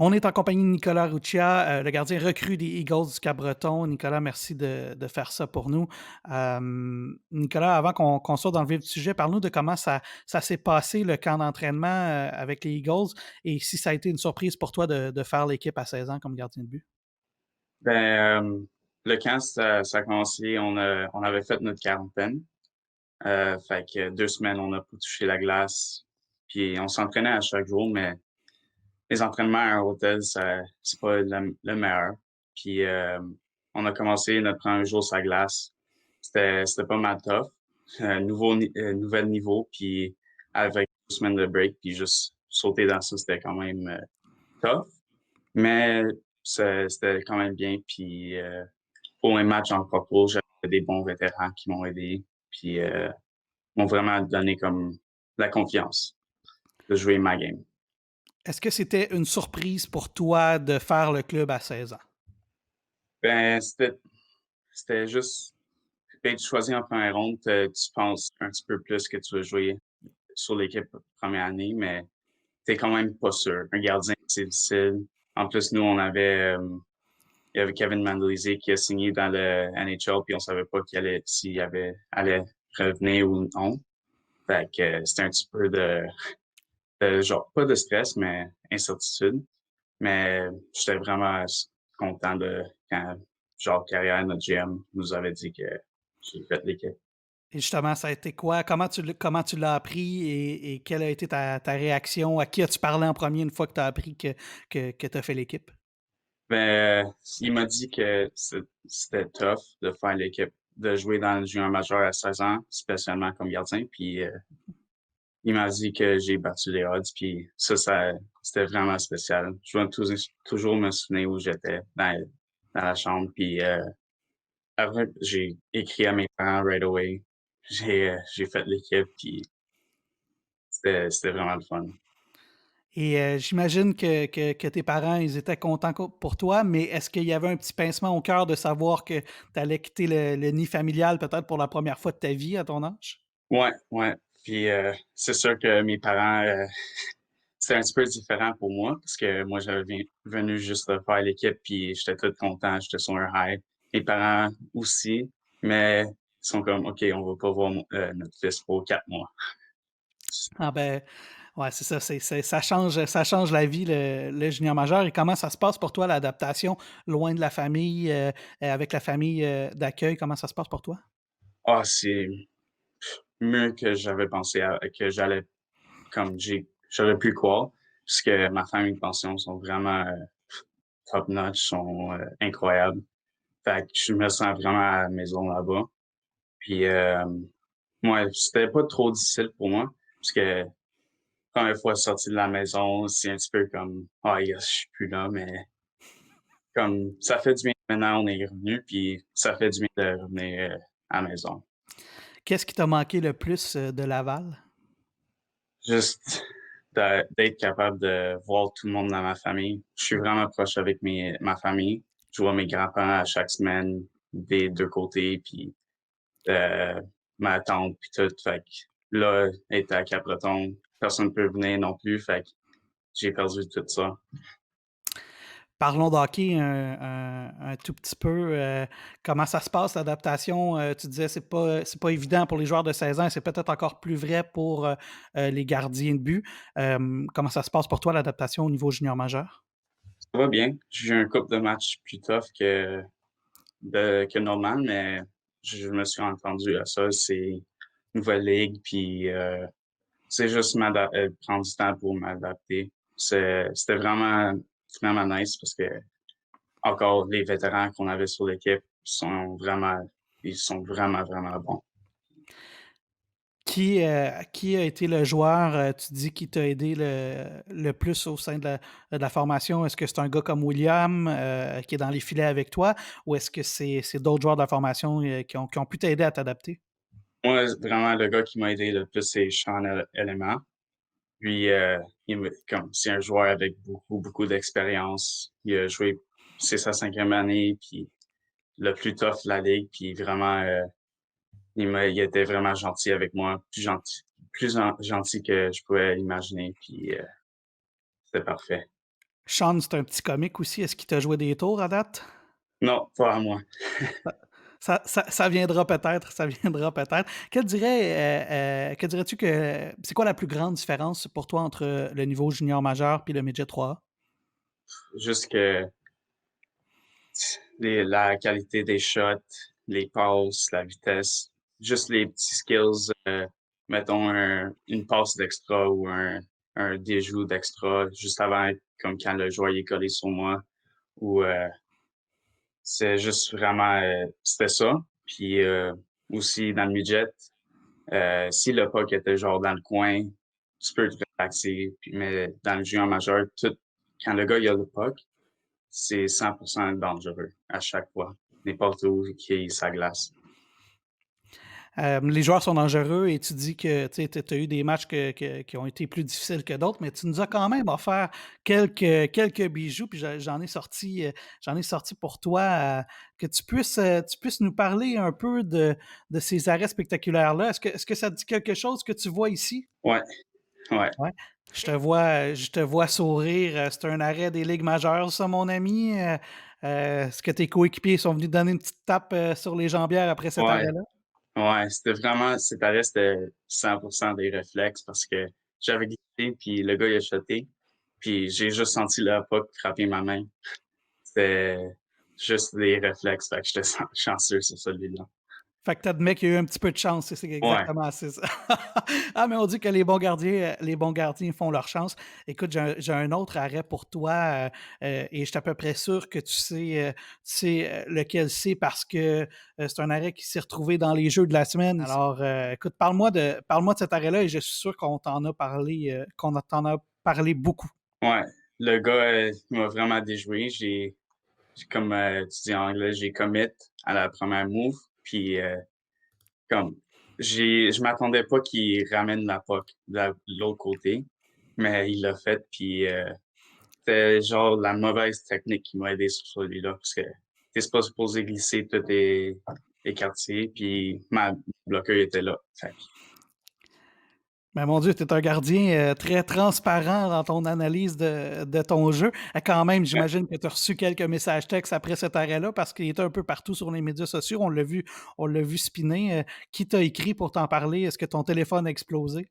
On est en compagnie de Nicolas Ruccia, le gardien recru des Eagles du Cap-Breton. Nicolas, merci de faire ça pour nous. Nicolas, avant qu'on sorte dans le vif du sujet, parle-nous de comment ça s'est passé le camp d'entraînement avec les Eagles et si ça a été une surprise pour toi de faire l'équipe à 16 ans comme gardien de but. Le camp, ça a commencé, on avait fait notre quarantaine. Fait que 2 semaines, on n'a pas touché la glace. Puis on s'entraînait à chaque jour, mais les entraînements à un hôtel, c'est pas le meilleur. Puis on a commencé notre premier jour sur la glace. C'était pas mal tough. Nouvel niveau, puis avec 2 semaines de break, puis juste sauter dans ça, c'était quand même tough. Mais c'était quand même bien. Puis pour un match en propos, j'avais des bons vétérans qui m'ont aidé, puis m'ont vraiment donné comme la confiance de jouer ma game. Est-ce que c'était une surprise pour toi de faire le club à 16 ans? Ben, c'était juste, ben, tu choisis en première ronde, tu penses un petit peu plus que tu veux jouer sur l'équipe première année, mais t'es quand même pas sûr. Un gardien, c'est difficile. En plus, nous, il y avait Kevin Mandolese qui a signé dans le NHL, puis on savait pas allait revenir ou non. Fait que c'était un petit peu genre, pas de stress, mais incertitude. Mais j'étais vraiment content de quand, genre, Carrière, notre GM, nous avait dit que j'ai fait l'équipe. Et justement, ça a été quoi? Comment tu l'as appris et quelle a été ta réaction? À qui as-tu parlé en premier une fois que tu as appris que tu as fait l'équipe? Il m'a dit que c'était tough de faire l'équipe, de jouer dans le junior majeur à 16 ans, spécialement comme gardien. Puis il m'a dit que j'ai battu les odds, puis c'était vraiment spécial. Je vais toujours me souvenir où j'étais dans la chambre, puis après, j'ai écrit à mes parents right away. J'ai fait l'équipe, puis c'était vraiment le fun. Et j'imagine que tes parents, ils étaient contents pour toi, mais est-ce qu'il y avait un petit pincement au cœur de savoir que tu allais quitter le nid familial peut-être pour la première fois de ta vie à ton âge? Ouais, ouais. Puis c'est sûr que mes parents, c'était un petit peu différent pour moi, parce que moi, venu juste de faire l'équipe, puis j'étais tout content, j'étais sur un high. Mes parents aussi, mais ils sont comme, OK, on va pas voir notre fils pour 4 mois. Ah ben, ouais, c'est ça, ça change la vie, le junior majeur. Et comment ça se passe pour toi, l'adaptation loin de la famille, avec la famille d'accueil? Comment ça se passe pour toi? Ah, c'est mieux que j'avais pensé que j'aurais pu croire, puisque ma famille de pension sont vraiment top notch, sont incroyables. Fait que je me sens vraiment à la maison là-bas. Puis moi, c'était pas trop difficile pour moi, parce que première fois sorti de la maison, c'est un petit peu comme ah yes, je suis plus là, mais comme ça fait du bien. Maintenant, on est revenu, puis ça fait du bien de revenir à la maison. Qu'est-ce qui t'a manqué le plus de Laval? Juste d'être capable de voir tout le monde dans ma famille. Je suis vraiment proche avec ma famille. Je vois mes grands-parents à chaque semaine des 2 côtés, puis heu, ma tante, puis tout. Fait que là, être à Cap-Breton, personne ne peut venir non plus, fait que j'ai perdu tout ça. Parlons d'hockey un tout petit peu. Comment ça se passe l'adaptation? Tu disais c'est pas évident pour les joueurs de 16 ans et c'est peut-être encore plus vrai pour les gardiens de but. Comment ça se passe pour toi l'adaptation au niveau junior majeur? Ça va bien. J'ai eu un couple de matchs plus tough que normal, mais je me suis entendu à ça. C'est une nouvelle ligue, puis c'est juste prendre du temps pour m'adapter. C'était vraiment nice parce que encore les vétérans qu'on avait sur l'équipe ils sont vraiment bons. Qui a été le joueur, tu dis qui t'a aidé le plus au sein de la formation? Est-ce que c'est un gars comme William, qui est dans les filets avec toi ou est-ce que c'est d'autres joueurs de la formation, qui ont pu t'aider à t'adapter? Moi, vraiment, le gars qui m'a aidé le plus, c'est Sean Element. Lui, c'est un joueur avec beaucoup d'expérience. Il a joué, c'est sa 5e année, puis le plus tough de la ligue, puis vraiment, il était vraiment gentil avec moi, gentil que je pouvais imaginer, puis c'était parfait. Sean, c'est un petit comique aussi. Est-ce qu'il t'a joué des tours à date? Non, pas à moi. Ça viendra peut-être, ça viendra peut-être. Que dirais-tu que c'est quoi la plus grande différence pour toi entre le niveau junior majeur puis le midget 3A? Juste que la qualité des shots, les passes, la vitesse, juste les petits skills, mettons une passe d'extra ou un déjou d'extra juste avant, comme quand le joueur est collé sur moi, ou c'est juste vraiment, c'était ça. Puis aussi dans le midget, si le puck était genre dans le coin, tu peux te relaxer. Mais dans le junior majeur, quand le gars il a le puck, c'est 100% dangereux à chaque fois, n'importe où qui est sa glace. Les joueurs sont dangereux et tu dis que tu as eu des matchs qui ont été plus difficiles que d'autres, mais tu nous as quand même offert quelques bijoux, puis j'en ai sorti pour toi, que tu puisses nous parler un peu de ces arrêts spectaculaires-là. Est-ce que ça te dit quelque chose que tu vois ici? Ouais, ouais, Ouais. Je te vois sourire. C'est un arrêt des ligues majeures, ça, mon ami. Est-ce que tes coéquipiers sont venus te donner une petite tape sur les jambières après cet ouais, arrêt-là? ouais. C'était vraiment, cet arrêt, c'était 100% des réflexes parce que j'avais glissé, puis le gars, il a shoté, puis j'ai juste senti le puck frapper ma main. C'était juste des réflexes, fait que j'étais chanceux sur celui-là. Fait que t'admets qu'il y a eu un petit peu de chance, c'est Ouais, exactement c'est ça. Ah, mais on dit que les bons gardiens font leur chance. Écoute, j'ai un autre arrêt pour toi, et je suis à peu près sûr que lequel c'est parce que, c'est un arrêt qui s'est retrouvé dans les jeux de la semaine. Alors, écoute, parle-moi de cet arrêt-là et je suis sûr qu'on t'en a parlé beaucoup. ouais. Le gars, il m'a vraiment déjoué. Comme tu dis en anglais, j'ai commit à la première move, puis comme je m'attendais pas qu'il ramène la puck de l'autre côté, mais il l'a fait, puis c'était genre la mauvaise technique qui m'a aidé sur celui-là, parce que t'es pas supposé glisser tous tes quartiers, puis ma bloqueur était là. Fait que, Mais mon Dieu, tu es un gardien très transparent dans ton analyse de ton jeu. Quand même, ouais, j'imagine que tu as reçu quelques messages textes après cet arrêt-là parce qu'il était un peu partout sur les médias sociaux. On l'a vu spinner. Qui t'a écrit pour t'en parler? Est-ce que ton téléphone a explosé?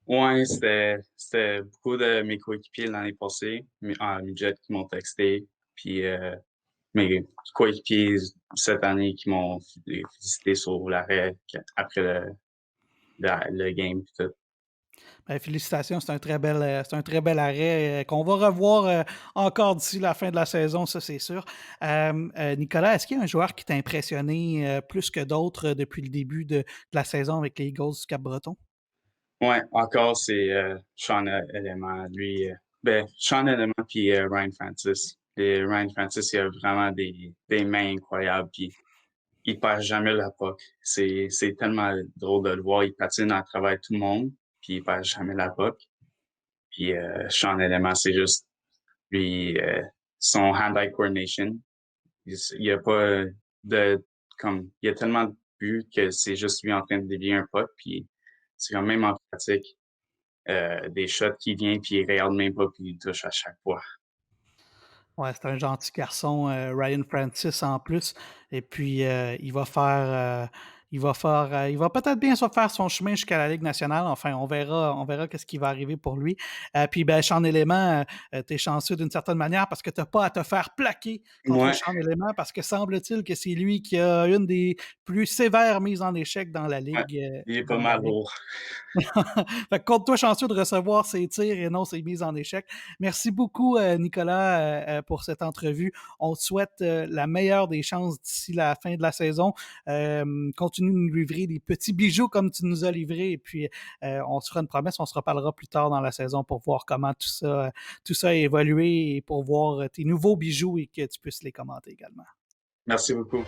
ouais, c'était beaucoup de mes coéquipiers l'année passée, en midget qui m'ont texté, puis mes coéquipiers cette année qui m'ont félicité sur l'arrêt après le game pis tout. Ben, félicitations, c'est un très bel arrêt qu'on va revoir encore d'ici la fin de la saison, ça c'est sûr. Nicolas, est-ce qu'il y a un joueur qui t'a impressionné plus que d'autres depuis le début de la saison avec les Eagles du Cap-Breton? Ouais, encore, c'est Sean Element. Lui, ben, Sean Element puis Ryan Francis. Et Ryan Francis, il a vraiment des mains incroyables, puis il perd jamais la puck. C'est tellement drôle de le voir. Il patine à travers tout le monde, puis il perd jamais la puck. Puis Sean Element, c'est juste lui, son hand-eye coordination. Il y a pas de, comme, il y a tellement de buts que c'est juste lui en train de dévier un puck, puis c'est quand même en pratique. Des shots qui viennent, puis il regarde même pas, puis il touche à chaque fois. Ouais, c'est un gentil garçon, Ryan Francis en plus. Et puis, il va peut-être bien se faire son chemin jusqu'à la Ligue nationale. Enfin, on verra qu'est-ce qui va arriver pour lui. Puis, ben, Sean Élément, tu es chanceux d'une certaine manière parce que tu pas à te faire plaquer contre Ouais, Sean Élément parce que semble-t-il que c'est lui qui a une des plus sévères mises en échec ouais, il est pas dans la mal ligue. lourd. Fait que compte-toi chanceux de recevoir ses tirs et non ses mises en échec. Merci beaucoup, Nicolas, pour cette entrevue. On te souhaite la meilleure des chances d'ici la fin de la saison. Continue de nous livrer des petits bijoux comme tu nous as livrés. Et puis, on se fera une promesse, on se reparlera plus tard dans la saison pour voir comment tout ça a évolué et pour voir tes nouveaux bijoux et que tu puisses les commenter également. Merci beaucoup.